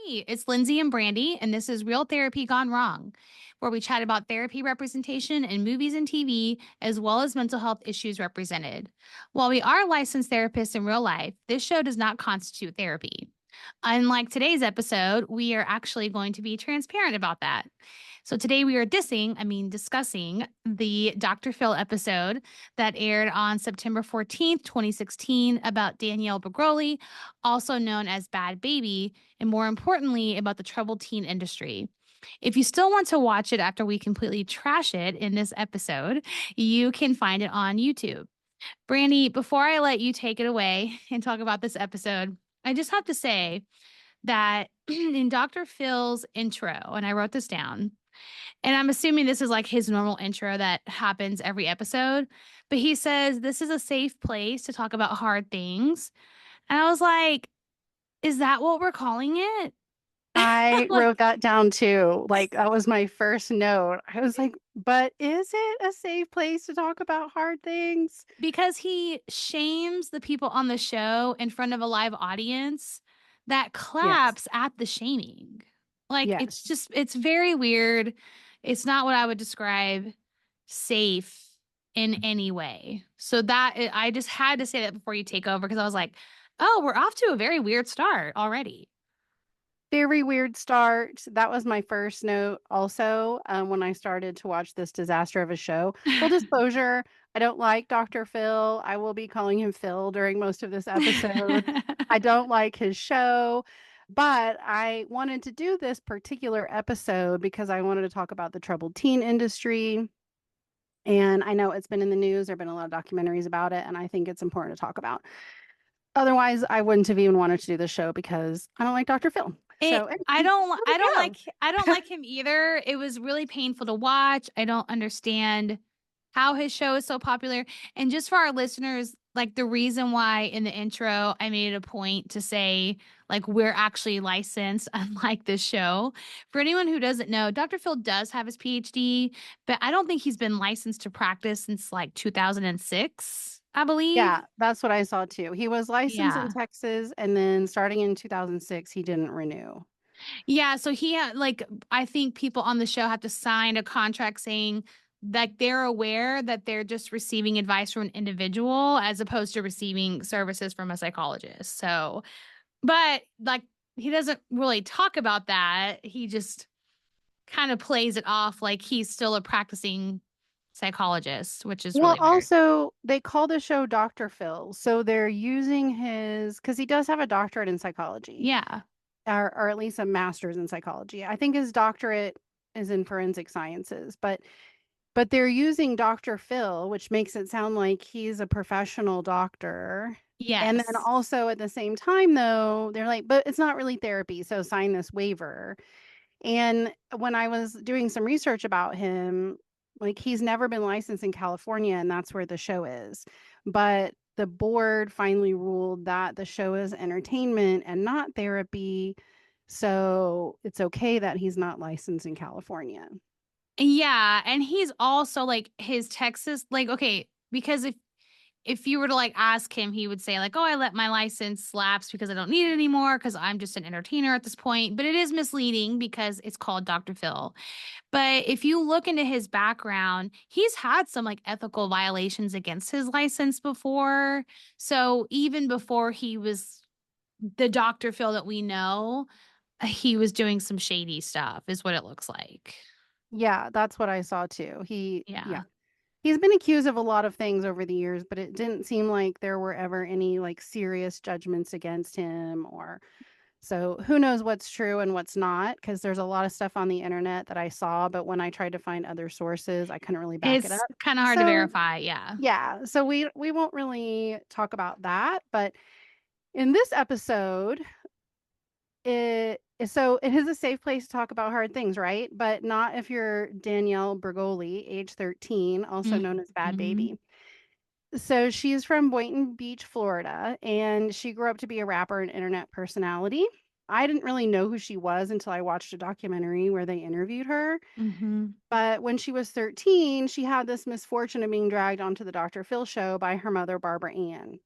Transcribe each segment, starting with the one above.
Hey, it's Lyndsey and Brandie, and this is Real Therapy Gone Wrong, where we chat about therapy representation in movies and TV, as well as mental health issues represented. While we are licensed therapists in real life, this show does not constitute therapy. Unlike today's episode, we are actually going to be transparent about that. So today we are discussing the Dr. Phill episode that aired on September 14th, 2016 about Danielle Bregoli, also known as Bhad Bhabie, and more importantly, about the troubled teen industry. If you still want to watch it after we completely trash it in this episode, you can find it on YouTube. Brandie, before I let you take it away and talk about this episode, I just have to say that in Dr. Phil's intro, and I wrote this down, and I'm assuming this is like his normal intro that happens every episode, but he says, "This is a safe place to talk about hard things." And I was like, is that what we're calling it? I Like, wrote that down too. Like, that was my first note. I was like, but is it a safe place to talk about hard things? because he shames the people on the show in front of a live audience that Yes. claps at the shaming. Like, Yes. it's very weird. It's not what I would describe safe in any way. So I just had to say that before you take over because I was like, oh, we're off to a very weird start already. Very weird start. That was my first note also, when I started to watch this disaster of a show. Full disclosure, I don't like Dr. Phil. I will be calling him Phil during most of this episode. I don't like his show, but I wanted to do this particular episode because I wanted to talk about the troubled teen industry. And I know it's been in the news. There have been a lot of documentaries about it, and I think it's important to talk about. Otherwise, I wouldn't have even wanted to do this show because I don't like Dr. Phil. It So anyway, I don't here we I don't go. like I don't like him either. It was really painful to watch. I don't understand how his show is so popular. And just for our listeners, like the reason why in the intro I made it a point to say like we're actually licensed unlike this show. For anyone who doesn't know, Dr. Phil does have his PhD, but I don't think he's been licensed to practice since like 2006, I believe. Yeah, that's what I saw too. He was licensed in Yeah. Texas, and then starting in 2006, he didn't renew. Yeah, so he had like I think people on the show have to sign a contract saying that they're aware that they're just receiving advice from an individual as opposed to receiving services from a psychologist. So, but like he doesn't really talk about that. He just kind of plays it off like he's still a practicing psychologist, which is Well, really weird. also, they call the show Dr. Phil. So they're using his, because he does have a doctorate in psychology, Yeah. or at least a master's in psychology. I think his doctorate is in forensic sciences, but they're using Dr. Phil, which makes it sound like he's a professional doctor. And then Yes. also at the same time, though, they're like, but it's not really therapy, so sign this waiver. And when I was doing some research about him, like he's never been licensed in California, and that's where the show is. But the board finally ruled that the show is entertainment and not therapy. So it's okay that he's not licensed in California. Yeah, and he's also like his Texas like okay, because if you were to like ask him, he would say like, "Oh, I let my license lapse because I don't need it anymore because I'm just an entertainer at this point." But it is misleading because it's called Dr. Phil. But if you look into his background, he's had some like ethical violations against his license before. So even before he was the Dr. Phil that we know, he was doing some shady stuff, is what it looks like. Yeah, that's what I saw too. Yeah. Yeah. He's been accused of a lot of things over the years, but it didn't seem like there were ever any like serious judgments against him or so who knows what's true and what's not because there's a lot of stuff on the internet that I saw, but when I tried to find other sources, I couldn't really back it It's up. kind of hard to So, verify. Yeah. yeah, so we won't really talk about that, but in this episode, it is a safe place to talk about hard things, right? But not if you're Danielle Bregoli, age 13, also known as Bhad Mhm. Bhabie. So she's from Boynton Beach, Florida, and she grew up to be a rapper and internet personality. I didn't really know who she was until I watched a documentary where they interviewed her. Mhm. But when she was 13, she had this misfortune of being dragged onto the Dr. Phil show by her mother, Barbara Ann.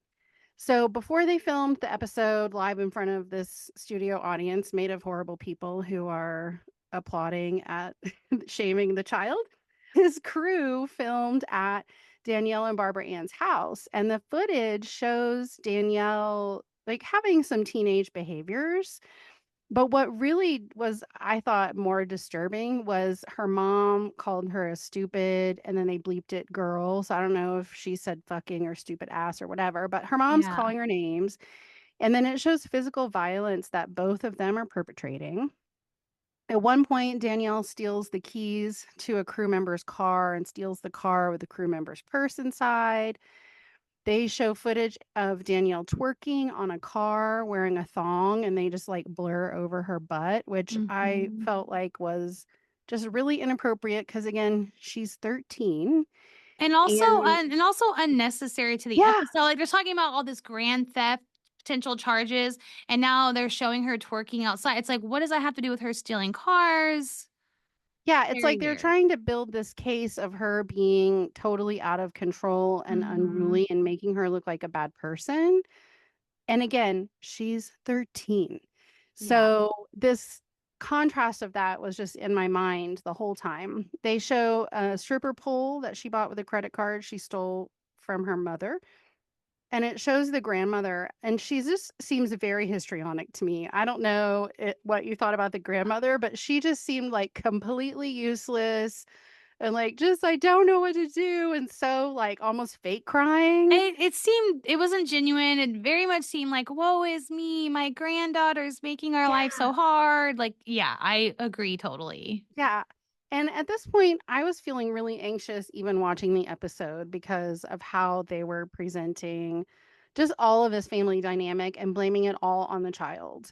So before they filmed the episode live in front of this studio audience made of horrible people who are applauding at shaming the child, his crew filmed at Danielle and Barbara Ann's house. And the footage shows Danielle like having some teenage behaviors. But what really was, I thought, more disturbing was her mom called her a stupid and then they bleeped it girl. So I don't know if she said fucking or stupid ass or whatever, but her mom's Yeah. calling her names. And then it shows physical violence that both of them are perpetrating. At one point, Danielle steals the keys to a crew member's car and steals the car with the crew member's purse inside. They show footage of Danielle twerking on a car wearing a thong, and they just, like, blur over her butt, which I Mhm. felt like was just really inappropriate because again, she's 13, and And also unnecessary to the yeah, episode, like, they're talking about all this grand theft potential charges, and now they're showing her twerking outside. It's like, what does that have to do with her stealing cars? yeah, it's Very like they're weird. trying to build this case of her being totally out of control and Mhm. unruly and making her look like a bad person. And again, she's 13. Yeah. So this contrast of that was just in my mind the whole time. They show a stripper pole that she bought with a credit card she stole from her mother. And it shows the grandmother, and she just seems very histrionic to me. I don't know what you thought about the grandmother, but she just seemed like completely useless and like just, I don't know what to do. And so, like, almost fake crying. It seemed it wasn't genuine. It very much seemed like, "Woe is me, my granddaughter's making our life Yeah. so hard." Like, yeah, I agree totally. Yeah. And at this point, I was feeling really anxious even watching the episode because of how they were presenting just all of this family dynamic and blaming it all on the child.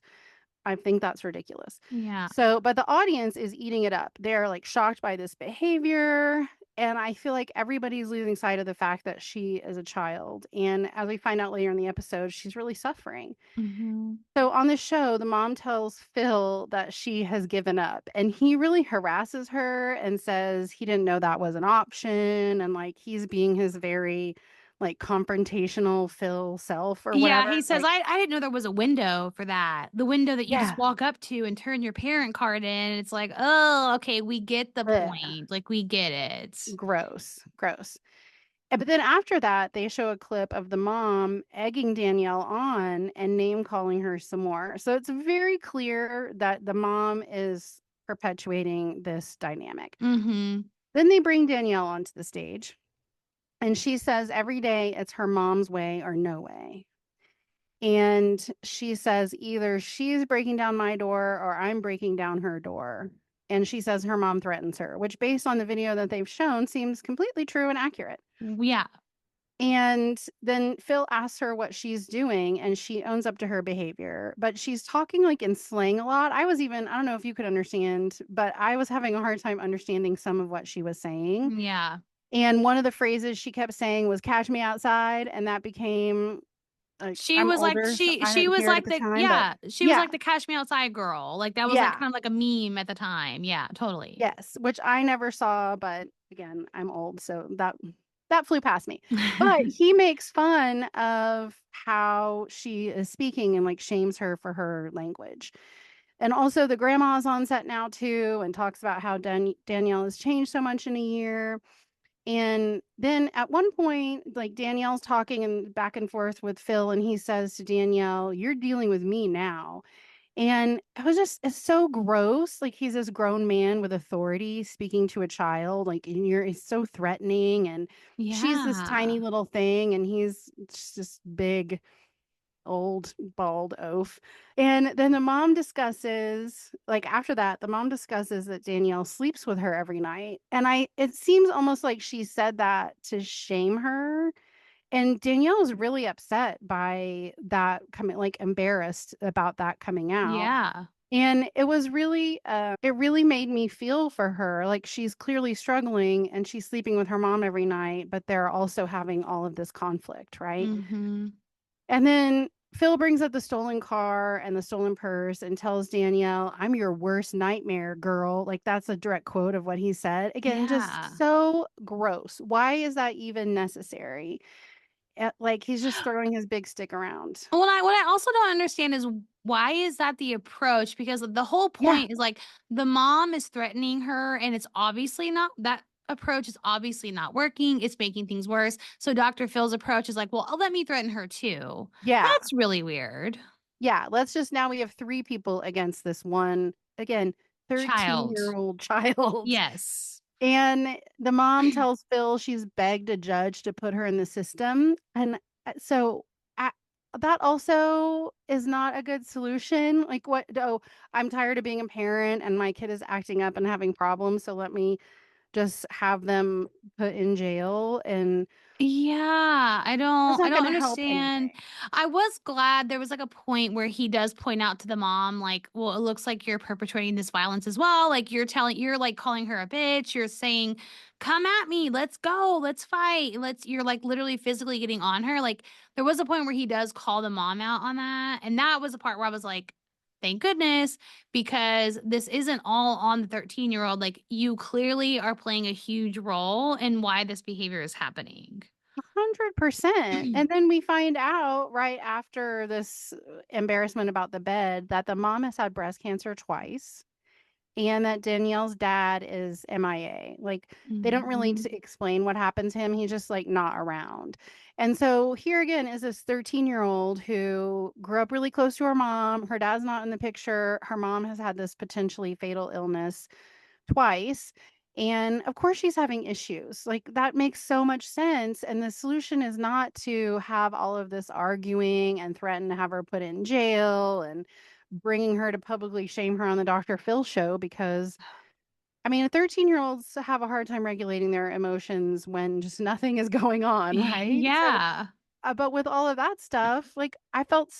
I think that's ridiculous. Yeah. So, but the audience is eating it up. They're like shocked by this behavior. And I feel like everybody's losing sight of the fact that she is a child. And as we find out later in the episode, she's really suffering. Mhm. So on the show, the mom tells Phill that she has given up, and he really harasses her and says he didn't know that was an option, and like he's being his very like confrontational Phill self or Yeah, whatever. he says, Like, I didn't know there was a window for that. The window that you just yeah, walk up to and turn your parent card in." It's like, "Oh, okay, we get the ugh, point. Like, we get it." gross, gross. But then after that, they show a clip of the mom egging Danielle on and name calling her some more. So it's very clear that the mom is perpetuating this dynamic. Mhm. Then they bring Danielle onto the stage. And she says every day it's her mom's way or no way. And she says either she's breaking down my door or I'm breaking down her door. And she says her mom threatens her, which, based on the video that they've shown, seems completely true and accurate. Yeah. And then Phill asks her what she's doing, and she owns up to her behavior. But she's talking like in slang a lot. I don't know if you could understand, but I was having a hard time understanding some of what she was saying. Yeah. And one of the phrases she kept saying was "catch me outside," and that became like, She I'm was like older, so I she didn't was hear it at like the the time, but yeah, she was yeah, like the "Cash Me Outside" girl. Like, that was, like, yeah, kind of like a meme at the time. Yeah, totally. yes, which I never saw, but again, I'm old, so that flew past me. But he makes fun of how she is speaking and, like, shames her for her language. And also the grandma's on set now too and talks about how Danielle has changed so much in a year. And then at one point, like, Danielle's talking and back and forth with Phill, and he says to Danielle, "You're dealing with me now." And it's so gross. Like, he's this grown man with authority speaking to a child. Like, and it's so threatening. And she's this tiny Yeah. little thing, and he's just this big, old, bald oaf. And then after that, the mom discusses that Danielle sleeps with her every night. And it seems almost like she said that to shame her. And Danielle is really upset by that coming, like, embarrassed about that coming out. Yeah. And it really made me feel for her. Like, she's clearly struggling and she's sleeping with her mom every night, but they're also having all of this conflict, right? Mhm. And then Phill brings up the stolen car and the stolen purse and tells Danielle, "I'm your worst nightmare, girl." Like, that's a direct quote of what he said. Again, Yeah. just so gross. Why is that even necessary? like, he's just throwing his big stick around. Well, what I also don't understand is why is that the approach? Because the whole Yeah, point is like the mom is threatening her, and it's obviously not that approach is obviously not working. It's making things worse. So Dr. Phil's approach is like, well, let me threaten her too. yeah, That's really weird. yeah, let's just now we have 3 people against this one, again, Child. thirteen-year-old child. Yes. And the mom tells Phill she's begged a judge to put her in the system, and, so, I that also is not a good solution, like, what "Oh, I'm tired of being a parent and my kid is acting up and having problems, so let me just have them put in jail," and Yeah, that's I not don't gonna help understand. anything. I was glad there was like a point where he does point out to the mom like, "Well, it looks like you're perpetrating this violence as well. Like you're like calling her a bitch. You're saying, "Come at me. Let's go. Let's fight. Let's" you're like literally physically getting on her. Like there was a point where he does call the mom out on that, and that was the part where I was like, "Thank goodness." Because this isn't all on the 13-year-old. Like, you clearly are playing a huge role in why this behavior is happening. 100%, and then we find out right after this, embarrassment about the bed that the mom has had breast cancer twice. And that Danielle's dad is MIA. Like, they don't really Mhm. explain what happened to him. He's just, like, not around. And so here again is this 13-year-old who grew up really close to her mom. Her dad's not in the picture. Her mom has had this potentially fatal illness twice. And of course, she's having issues. Like, that makes so much sense. And the solution is not to have all of this arguing and threaten to have her put in jail and bringing her to publicly shame her on the Dr. Phil show because, I mean, 13-year-olds have a hard time regulating their emotions when just nothing is going on, right? So, Yeah. but with all of that stuff, like, I felt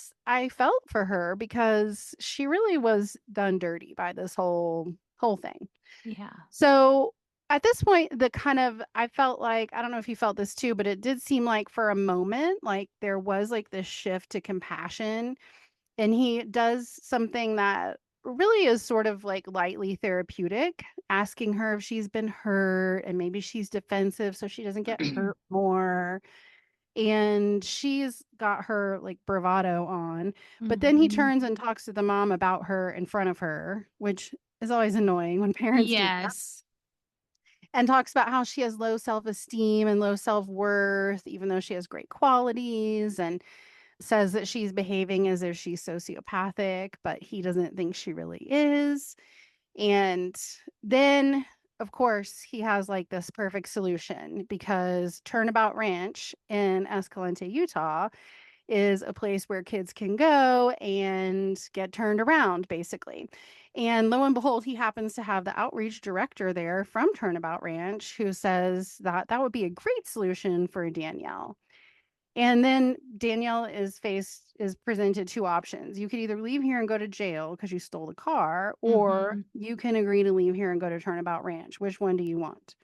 for her because she really was done dirty by this whole thing. Yeah. So, at this point, the kind of I felt like I don't know if you felt this too, but it did seem like for a moment, like, there was, like, this shift to compassion, and he does something that really is sort of, like, lightly therapeutic, asking her if she's been hurt, and maybe she's defensive so she doesn't get hurt more, and she's got her, like, bravado on, but then he Mhm. turns and talks to the mom about her in front of her, which is always annoying when parents do that. Yes. And talks about how she has low self-esteem and low self-worth, even though she has great qualities, and says that she's behaving as if she's sociopathic, but he doesn't think she really is. And then, of course, he has like this perfect solution because Turnabout Ranch in Escalante, Utah, is a place where kids can go and get turned around, basically. And lo and behold, he happens to have the outreach director there from Turnabout Ranch who says that that would be a great solution for Danielle. And then Danielle is presented 2 options. You could either leave here and go to jail because you stole the car, or Mhm. you can agree to leave here and go to Turnabout Ranch. Which one do you want?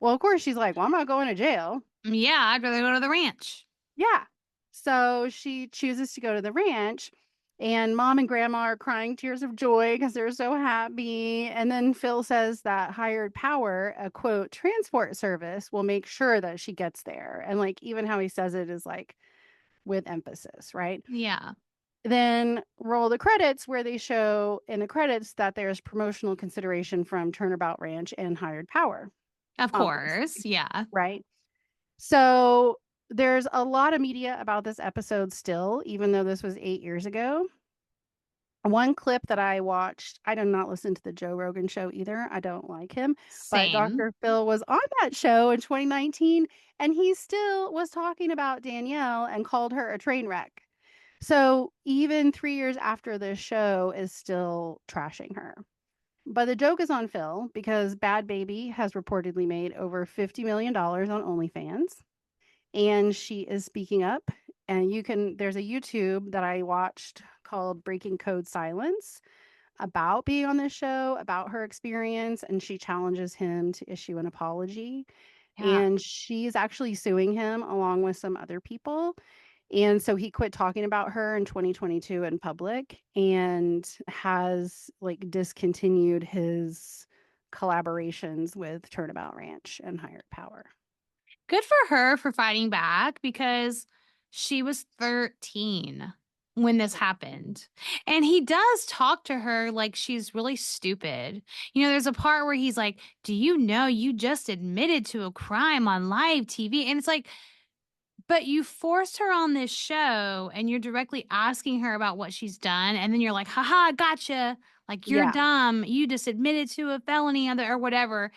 Well, of course, she's like, "Well, I'm not going to jail." Yeah, I'd rather go to the ranch. Yeah. So she chooses to go to the ranch, and mom and grandma are crying tears of joy because 'cause they're so happy, and then Phil says that hired power, a quote, "transport service" will make sure that she gets there, and, like, even how he says it is, like, with emphasis, right? Yeah. Then roll the credits where they show in the credits that there's promotional consideration from Turnabout Ranch and hired power, Of course. obviously, Yeah. right? So, there's a lot of media about this episode still, even though this was 8 years ago. One clip that I watched I did not listen to the Joe Rogan show either, I don't like him, but Same. Dr. Phil was on that show in 2019, and he still was talking about Danielle and called her a train wreck. So, even 3 years after this show is still trashing her. But the joke is on Phil because Bhad Bhabie has reportedly made over $50 million on OnlyFans, and she is speaking up, and you can there's a YouTube that I watched called Breaking Code Silence about being on this show, about her experience, and she challenges him to issue an apology, Yeah. and she's actually suing him along with some other people, and so he quit talking about her in 2022 in public and has, like, discontinued his collaborations with Turnabout Ranch and Hired Power. Good for her for fighting back because she was 13 when this happened. And he does talk to her like she's really stupid. There's a part where he's like, "Do you know you just admitted to a crime on live TV?" And it's like, but you forced her on this show and you're directly asking her about what she's done. And then you're like, haha, gotcha. Like, you're Yeah. dumb. You just admitted to a felony or whatever.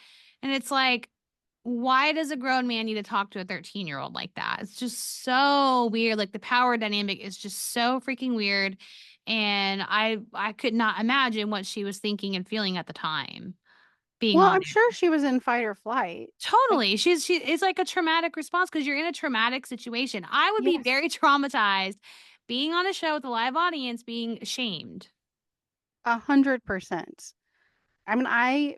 And it's like, why does a grown man need to talk to a 13-year-old like that? It's just so weird. Like, the power dynamic is just so freaking weird. And I could not imagine what she was thinking and feeling at the time being Well, on I'm sure there. she was in fight or flight. Like, Totally. She it's like a traumatic response because you're in a traumatic situation. I would be yes, very traumatized being on a show with a live audience being shamed. 100%. I mean, I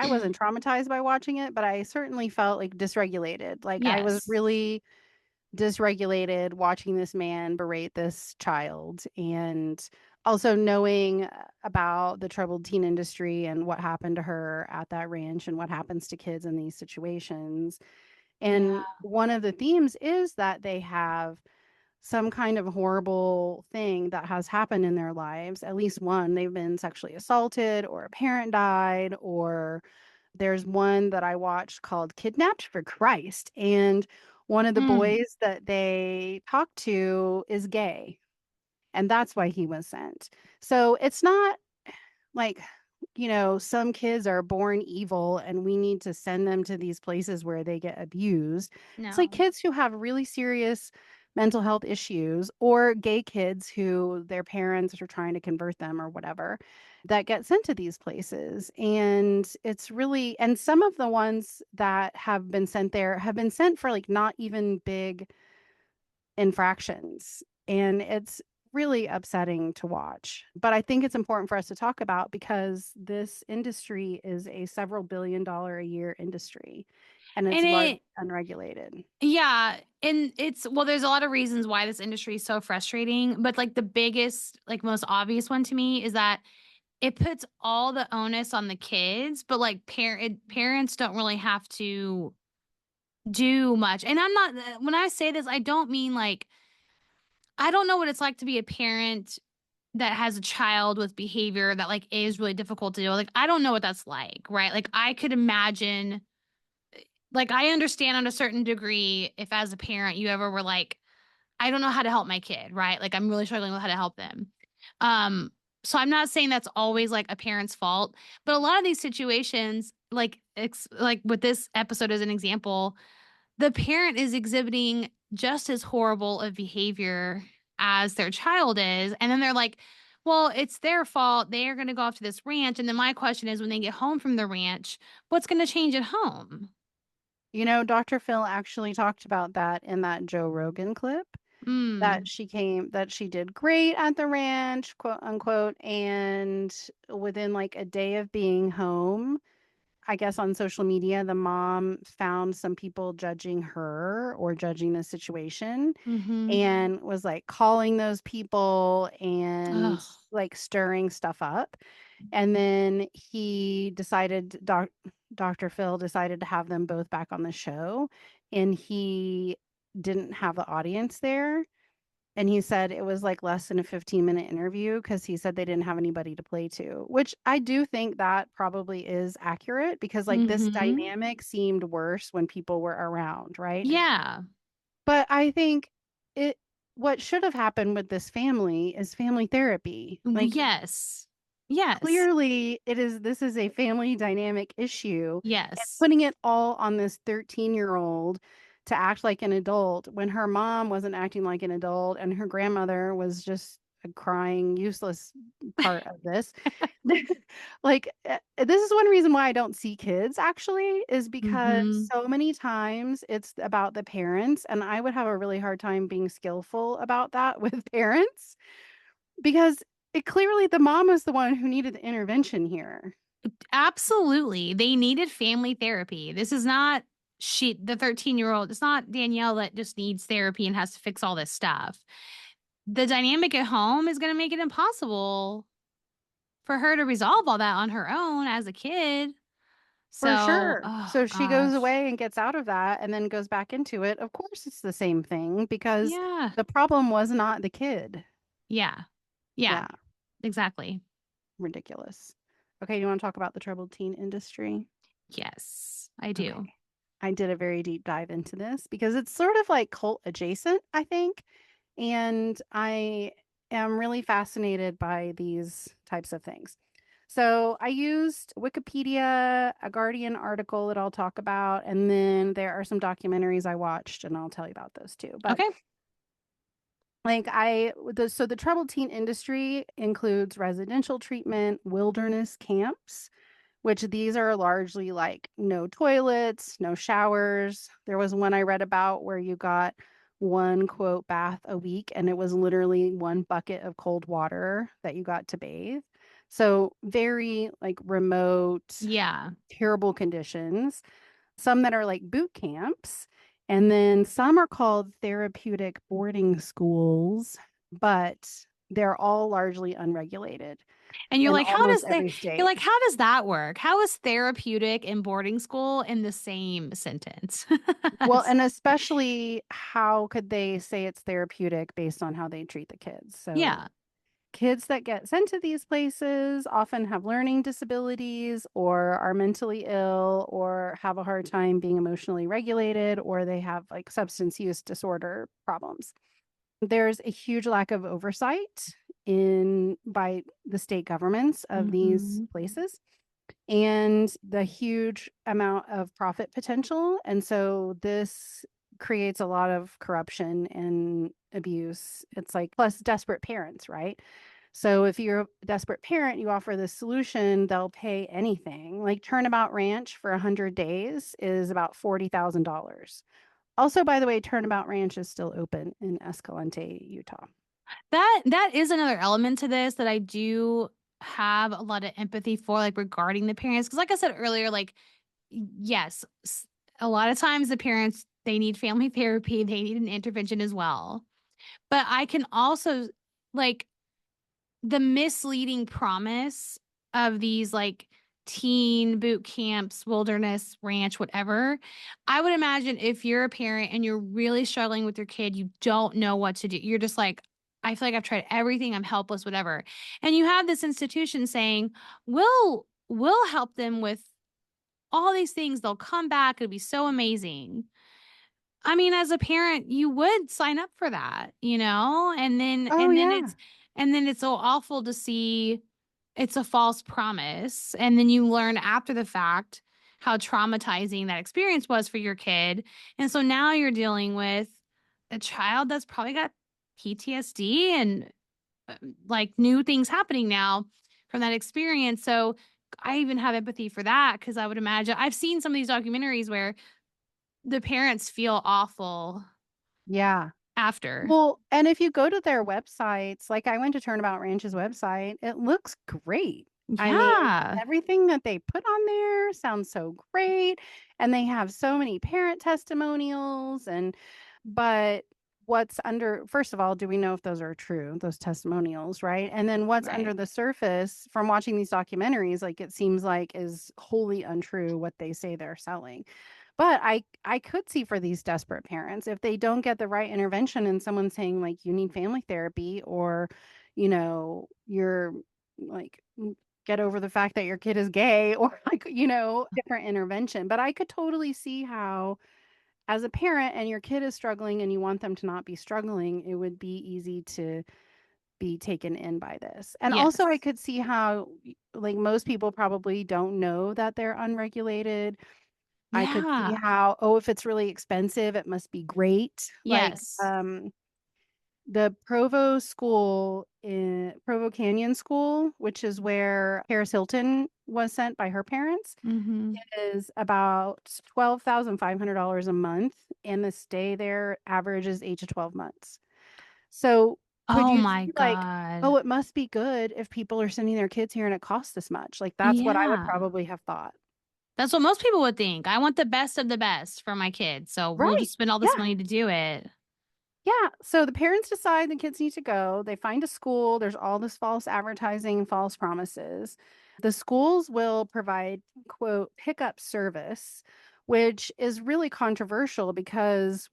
wasn't traumatized by watching it, but I certainly felt like dysregulated. Like I was Yes. really dysregulated watching this man berate this child and also knowing about the troubled teen industry and what happened to her at that ranch and what happens to kids in these situations. Yeah. And one of the themes is that they have some kind of horrible thing that has happened in their lives. At least one, they've been sexually assaulted, or a parent died, or there's one that I watched called Kidnapped for Christ. And one of the Mm, boys that they talk to is gay. And that's why he was sent. So it's not like, some kids are born evil and we need to send them to these places where they get abused. It's like no. kids who have really serious mental health issues or gay kids who their parents are trying to convert them or whatever that get sent to these places. And it's really, and some of the ones that have been sent there have been sent for like not even big infractions, and it's really upsetting to watch. But I think it's important for us to talk about because this industry is a several billion-dollar a year industry, and it's And largely it unregulated. yeah, and there's a lot of reasons why this industry is so frustrating, but like the biggest, like most obvious one to me is that it puts all the onus on the kids, but like parents don't really have to do much. And I'm not when I say this, I don't mean like I don't know what it's like to be a parent that has a child with behavior that like is really difficult to deal with. Like I don't know what that's like, right? Like I could imagine like I understand on a certain degree if as a parent you ever were like I don't know how to help my kid, right? Like I'm really struggling with how to help them. Um so I'm not saying that's always like a parent's fault, but a lot of these situations like with this episode as an example, the parent is exhibiting just as horrible of behavior as their child is. And then they're like, well, it's their fault. They are going to go off to this ranch. And then my question is when they get home from the ranch, what's going to change at home? Dr. Phil actually talked about that in that Joe Rogan clip, Mm, that she did great at the ranch, quote unquote, and within like a day of being home, I guess on social media, the mom found some people judging her or judging the situation mm-hmm. and was like calling those people and Oh, like stirring stuff up. And then Dr. Phil decided to have them both back on the show, and he didn't have the audience there. And he said it was like less than a 15-minute interview because he said they didn't have anybody to play to, which I do think that probably is accurate because like this mm-hmm. dynamic seemed worse when people were around, right? Yeah. But I think it what should have happened with this family is family therapy. Like Yes. Yes. clearly this is a family dynamic issue, and Yes. putting it all on this 13-year-old to act like an adult when her mom wasn't acting like an adult and her grandmother was just a crying useless part of this. Like this is one reason why I don't see kids actually is because Mm-hmm. so many times it's about the parents, and I would have a really hard time being skillful about that with parents because it clearly the mom was the one who needed the intervention here. Absolutely. They needed family therapy. This is not the 13-year-old. It's not Danielle that just needs therapy and has to fix all this stuff. The dynamic at home is going to make it impossible for her to resolve all that on her own as a kid. For So, sure. oh So if she goes gosh. away and gets out of that and then goes back into it, of course it's the same thing because Yeah. the problem was not the kid. Yeah. Yeah. Yeah, Exactly. ridiculous. Okay, you want to talk about the troubled teen industry? Yes, I Okay. do. I did a very deep dive into this because it's sort of like cult adjacent, I think. And I am really fascinated by these types of things. So I used Wikipedia, a Guardian article that I'll talk about, and then there are some documentaries I watched, and I'll tell you about those too. But Okay. so the troubled teen industry includes residential treatment, wilderness camps, which these are largely like no toilets, no showers. There was one I read about where you got one quote bath a week, and it was literally one bucket of cold water that you got to bathe. So very like remote, Yeah. terrible conditions. Some that are like boot camps, and then some are called therapeutic boarding schools, but they're all largely unregulated And you're in like, almost every you're state. like, how does that work? How is therapeutic and boarding school in the same sentence? Well, and especially how could they say it's therapeutic based on how they treat the kids? So, Yeah. kids that get sent to these places often have learning disabilities or are mentally ill or have a hard time being emotionally regulated or they have like substance use disorder problems. There's a huge lack of oversight in by the state governments of these Hmm. places and the huge amount of profit potential. And so this creates a lot of corruption and abuse. It's like plus desperate parents, right? So if you're a desperate parent, you offer this solution, they'll pay anything. Like Turnabout Ranch for 100 days is about $40,000. Also, by the way, Turnabout Ranch is still open in Escalante, Utah. That is another element to this that I do have a lot of empathy for, like regarding the parents. Because, like I said earlier, like yes, a lot of times the parents they need family therapy, they need an intervention as well. But I can also like the misleading promise of these like teen boot camps, wilderness ranch, whatever. I would imagine if you're a parent and you're really struggling with your kid, you don't know what to do. You're just like, I feel like I've tried everything, I'm helpless, whatever. And you have this institution saying, we'll help them with all these things. They'll come back. It'll be so amazing. I mean, as a parent, you would sign up for that, you know? Oh, yeah. And then it's so awful to see it's a false promise. And then you learn after the fact how traumatizing that experience was for your kid. And so now you're dealing with a child that's probably got PTSD and like new things happening now from that experience. So I even have empathy for that because I would imagine I've seen some of these documentaries where the parents feel awful Yeah. after. Well, and if you go to their websites, like I went to Turnabout Ranch's website, it looks great. I mean, Yeah. everything that they put on there sounds so great. And they have so many parent testimonials but what's under, first of all, do we know if those are true, those testimonials, right? And then what's under Right. the surface from watching these documentaries, like it seems like is wholly untrue what they say they're selling. But I could see for these desperate parents, if they don't get the right intervention and someone saying like you need family therapy or, you're like get over the fact that your kid is gay or like, different intervention. But I could totally see how as a parent and your kid is struggling and you want them to not be struggling, it would be easy to be taken in by this. And also Yes. I could see how like most people probably don't know that they're unregulated. I could see Yeah. how, oh, if it's really expensive, it must be great. Like, Yes. the Provo school in Provo Canyon School, which is where Paris Hilton was sent by her parents, Mhm. is about $12,500 a month, and the stay there averages 8 to 12 months. So, could Oh you my see like, god. oh, it must be good if people are sending their kids here and it costs this much? Like, that's what I would Yeah. probably have thought. That's what most people would think. I want the best of the best for my kids. So we'll Right. just spend all this Yeah. money to do it. Yeah, so the parents decide the kids need to go. They find a school. There's all this false advertising, false promises. The schools will provide, quote, pickup service, which is really controversial because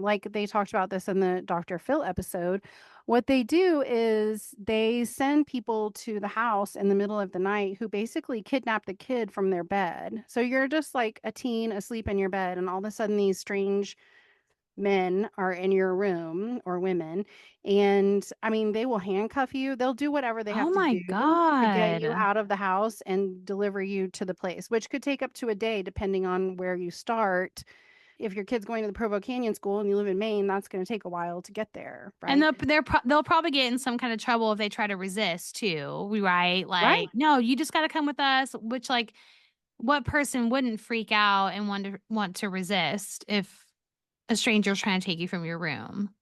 like they talked about this in the Dr. Phil episode, what they do is they send people to the house in the middle of the night who basically kidnap the kid from their bed. So you're just like a teen asleep in your bed, and all of a sudden these strange men are in your room or women, and I mean, they will handcuff you. They'll do whatever they Oh have to my do to get you God. out of the house and deliver you to the place, which could take up to a day depending on where you start. If your kid's going to the Provo Canyon School and you live in Maine, that's going to take a while to get there, And right? they'll probably get in some kind of trouble if they try to resist too, right? Right. Like, no, you just got to come with us. Which, like, what person wouldn't freak out and want to resist if a stranger's trying to take you from your room?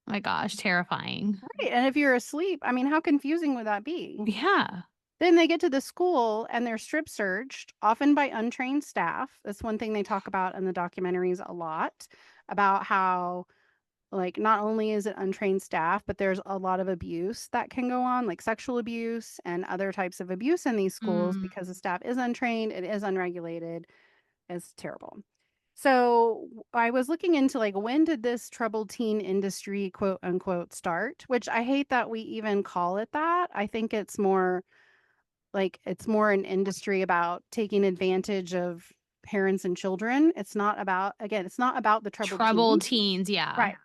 Oh my gosh, terrifying. Right. And if you're asleep, I mean, how confusing would that be? Yeah, Then they get to the school and they're strip searched, often by untrained staff. That's one thing they talk about in the documentaries a lot, about how, like, not only is it untrained staff, but there's a lot of abuse that can go on, like sexual abuse and other types of abuse in these schools mm, because the staff is untrained, it is unregulated. It's terrible. So I was looking into, like, when did this troubled teen industry, quote unquote, start? Which I hate that we even call it that. I think it's more an industry about taking advantage of parents and children. It's not about, again, it's not about the troubled troubled teen. teens. Yeah. Right.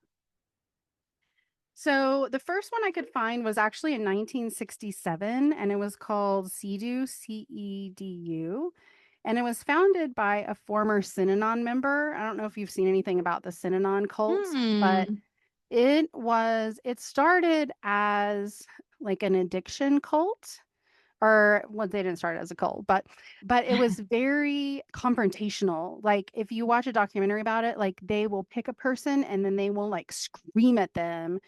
So the first one I could find was actually in 1967, and it was called CEDU, CEDU. And it was founded by a former Synanon member. I don't know if you've seen anything about the Synanon cult, but Hmm. it started as like an addiction cult, or well, they didn't start as a cult, but it was very confrontational. Like, if you watch a documentary about it, like, they will pick a person and then they will like scream at them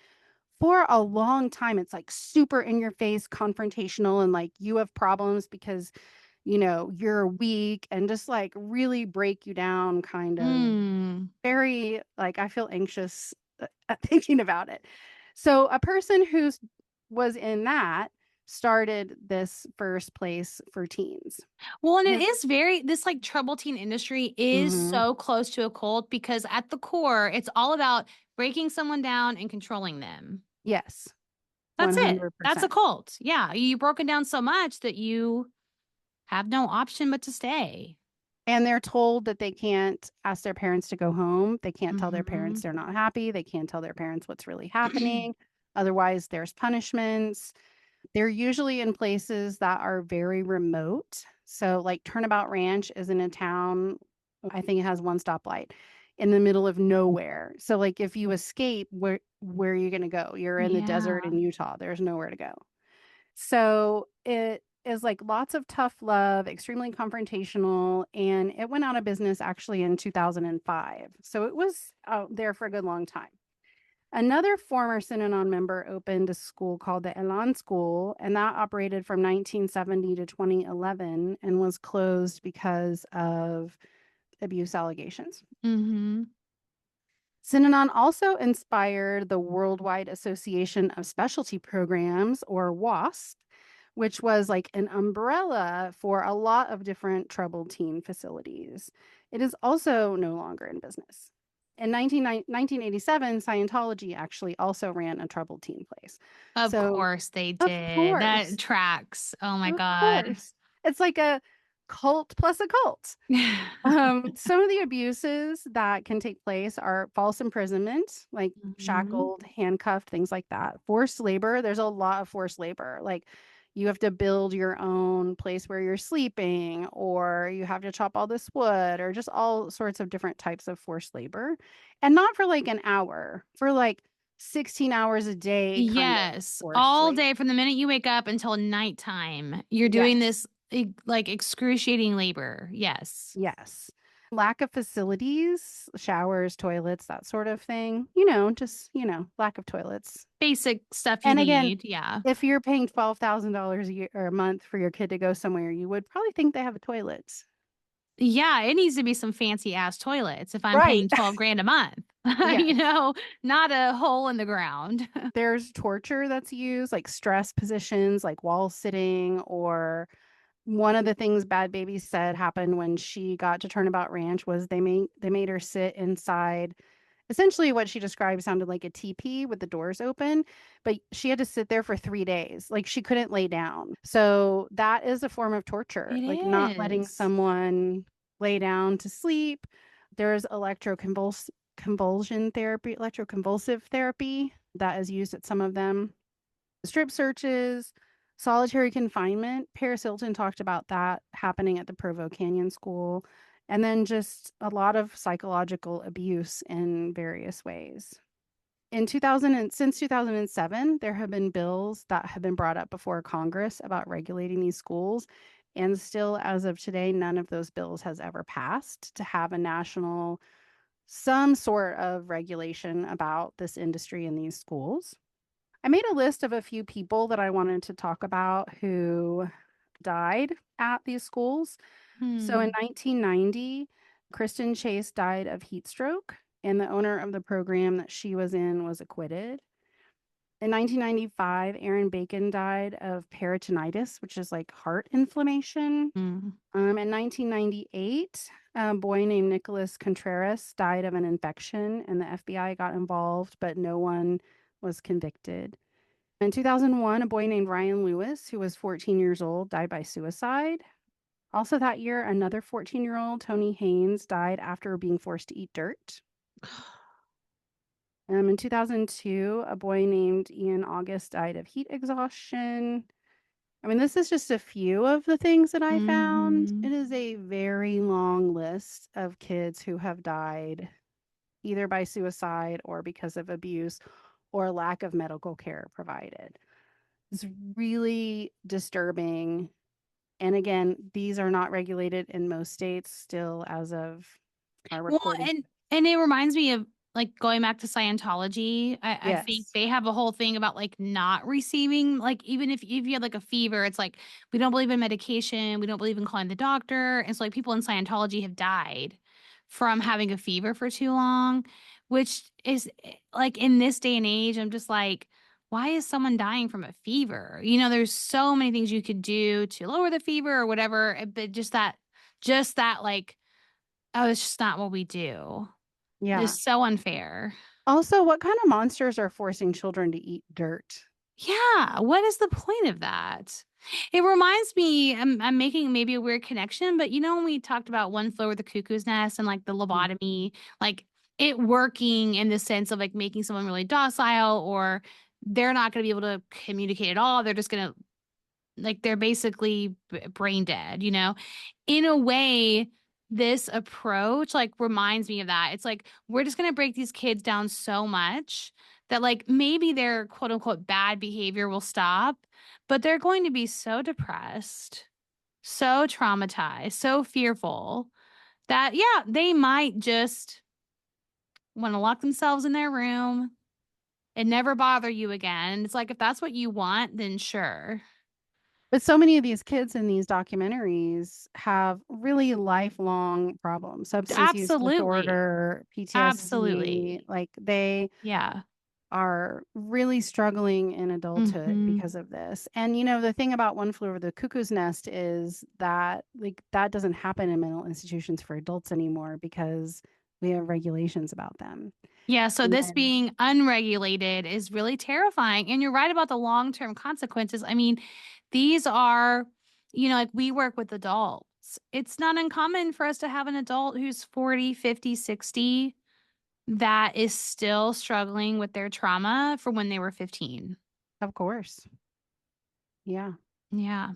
for a long time. It's like super in your face, confrontational, and like you have problems because you're weak, and just like really break you down, kind of. Hmm. Very, like, I feel anxious thinking about it. So a person who was in that started this first place for teens. Well, and it His is this like troubled teen industry is Mhm. so close to a cult because at the core, it's all about breaking someone down and controlling them. Yes, That's it. That's a 100%. cult. Yeah. You broken down so much that you have no option but to stay. And they're told that they can't ask their parents to go home. They can't tell their Hmm. parents they're not happy. They can't tell their parents what's really happening. Otherwise, there's punishments. They're usually in places that are very remote. So, like, Turnabout Ranch is in a town, I think it has one stoplight, in the middle of nowhere. So, like, if you escape, where are you going to go? You're in the desert Yeah. in Utah. There's nowhere to go. So it is like lots of tough love, extremely confrontational, and it went out of business actually in 2005. So it was out there for a good long time. Another former Synanon member opened a school called the Elan School, and that operated from 1970 to 2011 and was closed because of abuse allegations. Hmm. Synanon also inspired the Worldwide Association of Specialty Programs, or WASP, which was like an umbrella for a lot of different troubled teen facilities. It is also no longer in business. In 1987, Scientology actually also ran a troubled teen place. Of So, course they of did. That course, tracks. Oh my of God. course, it's like a cult plus a cult. Some of the abuses that can take place are false imprisonment, like Hmm. shackled, handcuffed, things like that. Forced labor, there's a lot of forced labor. Like, you have to build your own place where you're sleeping, or you have to chop all this wood, or just all sorts of different types of forced labor. And not for like an hour, for like 16 hours a day kind of Yes, forced all labor. day from the minute you wake up until nighttime, you're doing Yes. this like excruciating labor. Yes. Yes. Lack of facilities, showers, toilets, that sort of thing. Just, lack of toilets. Basic stuff you And again, need. Yeah. if you're paying $12,000 a year or a month for your kid to go somewhere, you would probably think they have a toilet. Yeah, it needs to be some fancy ass toilets if I'm Right. paying 12 grand a month, you Yes. know, not a hole in the ground. There's torture that's used, like stress positions, like wall sitting, or one of the things Bad Baby said happened when she got to Turnabout Ranch was they made her sit inside essentially what she described sounded like a teepee with the doors open, but she had to sit there for 3 days, like, she couldn't lay down. So, that is a form of torture, It like, not letting is. someone lay down to sleep. There's convulsion therapy electroconvulsive therapy that is used at some of them. Strip searches, solitary confinement. Paris Hilton talked about that happening at the Provo Canyon School, and then just a lot of psychological abuse in various ways. In 2000 and since 2007, there have been bills that have been brought up before Congress about regulating these schools, and still as of today, none of those bills has ever passed to have a national some sort of regulation about this industry in these schools. I made a list of a few people that I wanted to talk about who died at these schools. So in Hmm. 1990, Kristen Chase died of heat stroke, and the owner of the program that she was in was acquitted. In 1995, Aaron Bacon died of peritonitis, which is like heart inflammation. Mm. In 1998, a boy named Nicholas Contreras died of an infection, and the FBI got involved, but no one was convicted. In 2001, a boy named Ryan Lewis, who was 14 years old, died by suicide. Also that year, another 14-year-old, Tony Haynes, died after being forced to eat dirt. In 2002, a boy named Ian August died of heat exhaustion. I mean, this is just a few of the things that I found. It Mhm. is a very long list of kids who have died either by suicide or because of abuse or lack of medical care provided. It's really disturbing. And again, these are not regulated in most states still as of our Well, recording. and it reminds me of like going back to Scientology. I think Yes, they have a whole thing about like not receiving like even if you had like a fever, it's like we don't believe in medication, we don't believe in calling the doctor. And so like people in Scientology have died from having a fever for too long, which is like in this day and age, I'm just like, why is someone dying from a fever? You know, there's so many things you could do to lower the fever or whatever, but just that like oh, it's just not what we do. yeah. It's so unfair. Also, what kind of monsters are forcing children to eat dirt? Yeah, what is the point of that? It reminds me, I'm making maybe a weird connection, but you know when we talked about One Flew Over the Cuckoo's Nest and like the Mm. lobotomy, like it working in the sense of like making someone really docile or they're not going to be able to communicate at all. They're just going to like they're basically brain dead, you know? In a way, this approach like reminds me of that. It's like we're just going to break these kids down so much that like maybe their quote unquote bad behavior will stop, but they're going to be so depressed, so traumatized, so fearful that yeah, they might just want to lock themselves in their room and never bother you again. It's like if that's what you want, then sure. But so many of these kids in these documentaries have really lifelong problems, substance use Absolutely. disorder, PTSD, Absolutely. like they Yeah. are really struggling in adulthood Mhm. because of this. And, the thing about One Flew Over the Cuckoo's Nest is that, like, that doesn't happen in mental institutions for adults anymore because we have regulations about them. Yeah, so And this then being unregulated is really terrifying, and you're right about the long-term consequences. I mean, these are like, we work with adults. It's not uncommon for us to have an adult who's 40, 50, 60 that is still struggling with their trauma from when they were 15. of course. Yeah. Yeah.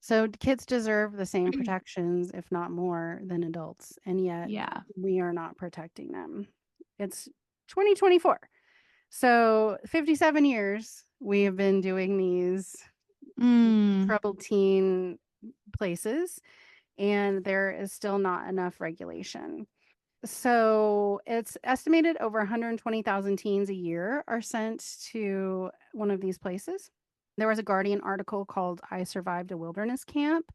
So kids deserve the same protections, if not more, than adults, and yet Yeah. we are not protecting them. It's 2024. So 57 years we have been doing these Mm. troubled teen places, and there is still not enough regulation. So it's estimated over 120,000 teens a year are sent to one of these places. There was a Guardian article called I Survived a Wilderness Camp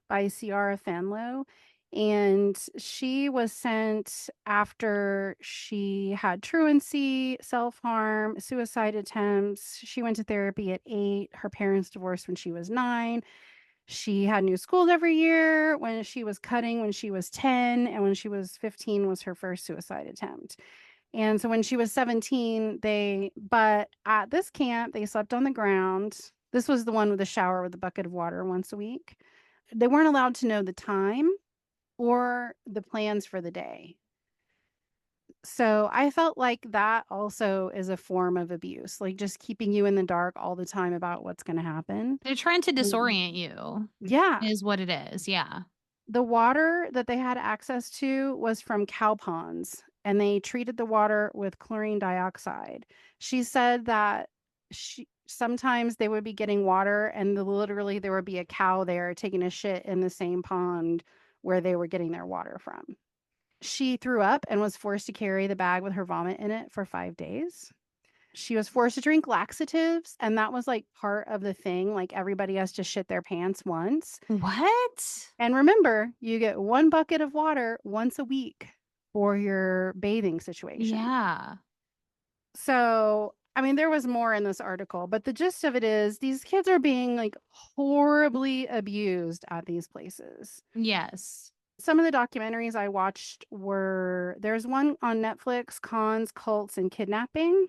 by Ciara Fanlo, And she was sent after she had truancy, self-harm, suicide attempts. She went to therapy at 8. Her parents divorced when she was 9. She had new schools every year. When she was cutting when she was 10, and when she was 15 was her first suicide attempt. And so when she was 17, but at this camp, they slept on the ground. This was the one with the shower with a bucket of water once a week. They weren't allowed to know the time or the plans for the day. So I felt like that also is a form of abuse, like just keeping you in the dark all the time about what's going to happen. They're trying to Mm. disorient you, Yeah. is what it is. Yeah. The water that they had access to was from cow ponds, and they treated the water with chlorine dioxide. She said that sometimes they would be getting water, and literally there would be a cow there taking a shit in the same pond where they were getting their water from. She threw up and was forced to carry the bag with her vomit in it for 5 days. She was forced to drink laxatives, and that was, like, part of the thing, like, everybody has to shit their pants once. What? And remember, you get 1 bucket of water once a week for your bathing situation. Yeah. So, I mean, there was more in this article, but the gist of it is these kids are being, like, horribly abused at these places. Yes. Some of the documentaries I watched there's one on Netflix, Cons, Cults, and Kidnapping.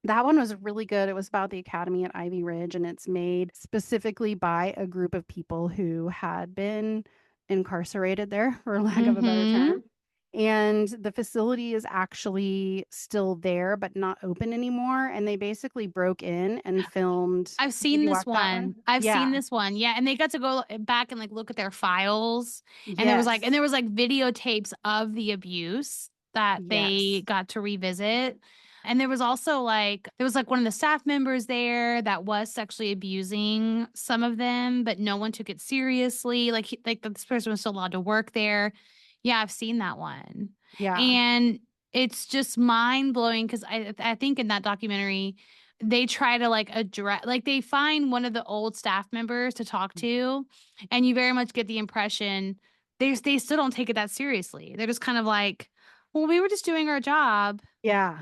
That one was really good. It was about the academy at Ivy Ridge, and it's made specifically by a group of people who had been incarcerated there, for lack of a better Mm-hmm. term. And the facility is actually still there, but not open anymore. And they basically broke in and filmed. I've Did seen you this watch that one? one. I've Yeah. seen this one. Yeah, and they got to go back and like look at their files, and Yes. there was like videotapes of the abuse that they Yes. got to revisit. And there was also like one of the staff members there that was sexually abusing some of them, but no one took it seriously. Like this person was still allowed to work there. Yeah, I've seen that one. Yeah. And it's just mind blowing because I think in that documentary they try to like address like they find one of the old staff members to talk to, and you very much get the impression they still don't take it that seriously. They're just kind of like, well, we were just doing our job. Yeah.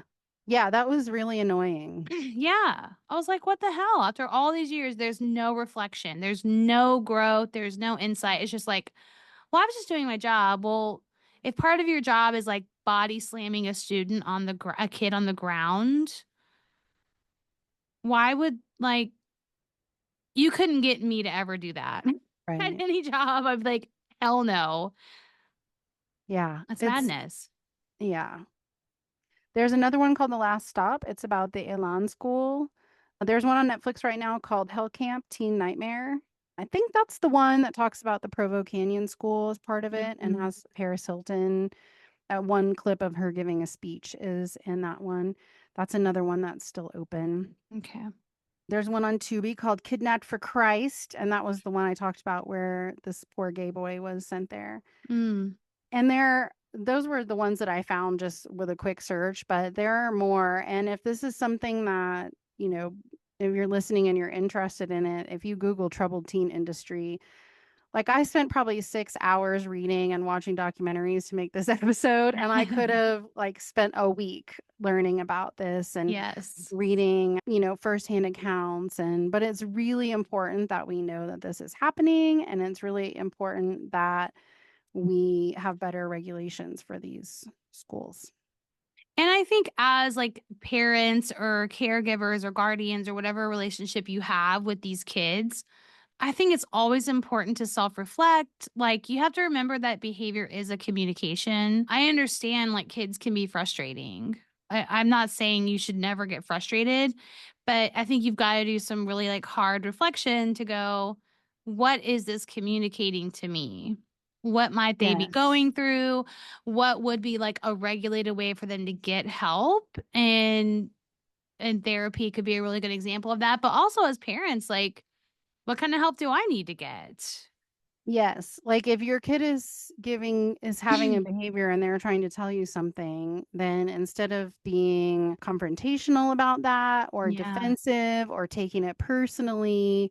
Yeah. That was really annoying. Yeah. I was like, what the hell? After all these years, there's no reflection, there's no growth, there's no insight. It's just like, well, I was just doing my job. Well, if part of your job is like body slamming a student on a kid on the ground, why would like you couldn't get me to ever do that at Right. any job. I'm like, hell no. Yeah. That's madness. Yeah. There's another one called The Last Stop. It's about the Elan School. There's one on Netflix right now called Hell Camp: Teen Nightmare. I think that's the one that talks about the Provo Canyon School as part of it and Mhm. has Paris Hilton. One clip of her giving a speech is in that one. That's another one that's still open. Okay. There's one on Tubi called Kidnapped for Christ, and that was the one I talked about where this poor gay boy was sent there. Mm. And those were the ones that I found just with a quick search, but there are more. And if this is something that, if you're listening and you're interested in it, if you Google troubled teen industry, like I spent probably 6 hours reading and watching documentaries to make this episode, and I could have like spent a week learning about this and Yes. reading, firsthand accounts. But it's really important that we know that this is happening, and it's really important that we have better regulations for these schools. And I think as like parents or caregivers or guardians or whatever relationship you have with these kids, I think it's always important to self reflect. Like, you have to remember that behavior is a communication. I understand like kids can be frustrating. I'm not saying you should never get frustrated, but I think you've got to do some really like hard reflection to go, what is this communicating to me? What might they be Yes. going through? What would be like a regulated way for them to get help? And therapy could be a really good example of that. But also as parents, like, what kind of help do I need to get? Yes. Like if your kid is having a behavior and they're trying to tell you something, then instead of being confrontational about that or Yeah. defensive or taking it personally,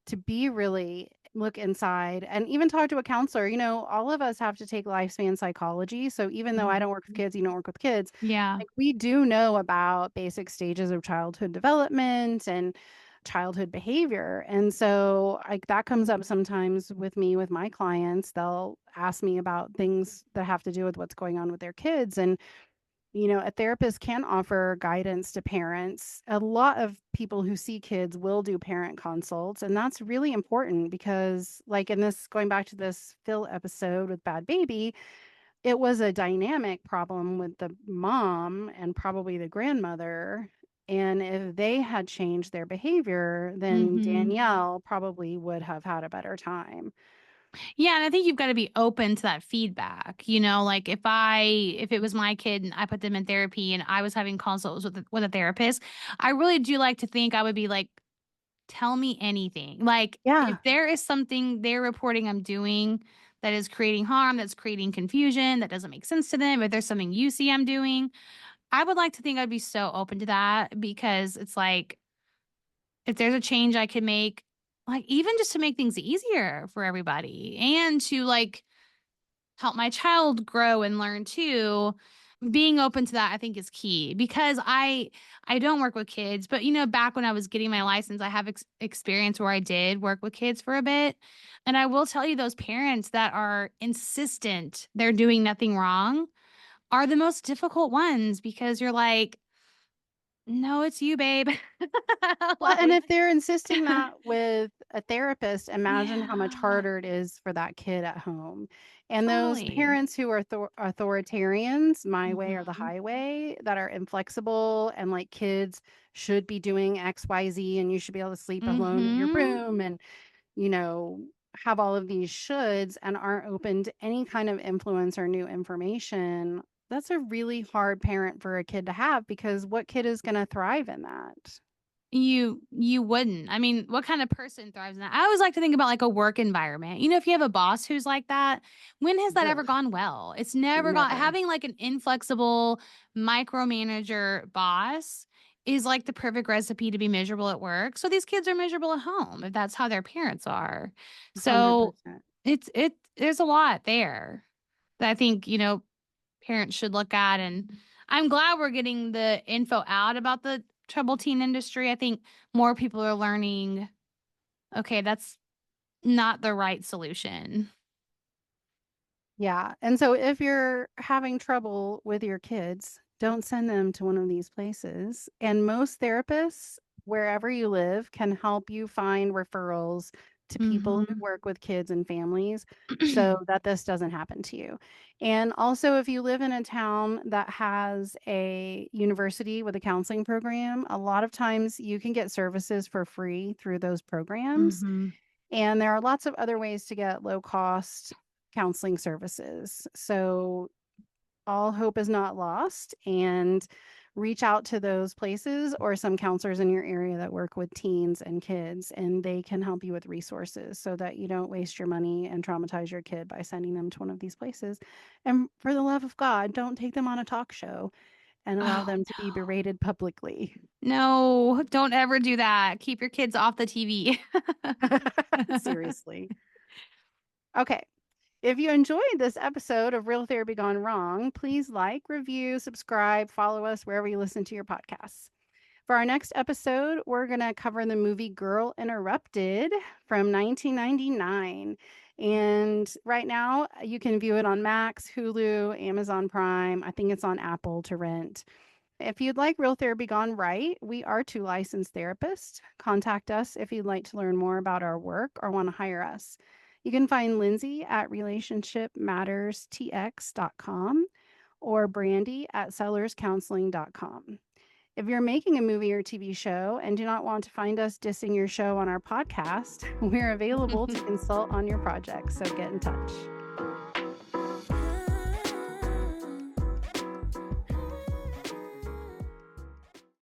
to be really look inside and even talk to a counselor. All of us have to take lifespan psychology. So even though I don't work with Mhm. kids, you don't work with kids, Yeah. like we do know about basic stages of childhood development and childhood behavior. And so like that comes up sometimes with me with my clients. They'll ask me about things that have to do with what's going on with their kids. And a therapist can offer guidance to parents. A lot of people who see kids will do parent consults, and that's really important because, like in this, going back to this Phill episode with Bhad Bhabie, it was a dynamic problem with the mom and probably the grandmother. And if they had changed their behavior, then Mhm. Danielle probably would have had a better time. Yeah, and I think you've gotta be open to that feedback, like, if it was my kid and I put them in therapy and I was having consults with a therapist, I really do like to think I would be like, "Tell me anything." Like, if Yeah. there is something they're reporting I'm doing that is creating harm, that's creating confusion, that doesn't make sense to them, if there's something you see I'm doing, I would like to think I'd be so open to that because it's like, if there's a change I could make, like, even just to make things easier for everybody and to, like, help my child grow and learn too, being open to that I think is key because I don't work with kids, but back when I was getting my license, I have experience where I did work with kids for a bit. And I will tell you those parents that are insistent they're doing nothing wrong are the most difficult ones because you're like, "No, it's you, babe." Well, and Like, if they're insisting that with a therapist, imagine how much yeah, harder it is for that kid at home. And those totally. parents who are authoritarians, my way or the Mhm. highway, that are inflexible and like kids should be doing XYZ and you should be able to sleep alone in your Mhm. room and, you know, have all of these shoulds and aren't open to any kind of influence or new information. That's a really hard parent for a kid to have because what kid is going to thrive in that? You wouldn't. I mean, what kind of person thrives in that? I always like to think about like a work environment. If you have a boss who's like that, when has that ever Ugh. gone well? It's never gone. Never. Having like an inflexible micromanager boss is like the perfect recipe to be miserable at work. So these kids are miserable at home if that's how their parents are. So 100%. there's a lot there that I think, parents should look at. And I'm glad we're getting the info out about the troubled teen industry. I think more people are learning, okay, that's not the right solution. Yeah, and so if you're having trouble with your kids, don't send them to one of these places, and most therapists, wherever you live, can help you find referrals to people who Mhm. work with kids and families so that this doesn't happen to you. And also, if you live in a town that has a university with a counseling program, a lot of times you can get services for free through those programs. Mhm. And there are lots of other ways to get low cost counseling services. So all hope is not lost and reach out to those places or some counselors in your area that work with teens and kids, and they can help you with resources so that you don't waste your money and traumatize your kid by sending them to one of these places. And for the love of God, don't take them on a talk show and allow Oh, them to be no. berated publicly. No, don't ever do that. Keep your kids off the TV. Seriously. Okay. If you enjoyed this episode of Real Therapy Gone Wrong, please like, review, subscribe, follow us wherever you listen to your podcasts. For our next episode, we're going to cover the movie Girl Interrupted from 1999. And right now, you can view it on Max, Hulu, Amazon Prime. I think it's on Apple to rent. If you'd like Real Therapy Gone Right, we are two licensed therapists. Contact us if you'd like to learn more about our work or want to hire us. You can find Lyndsey at relationshipmatterstx.com or Brandie at sellerscounseling.com. If you're making a movie or TV show and do not want to find us dissing your show on our podcast, we're available to consult on your project, so get in touch.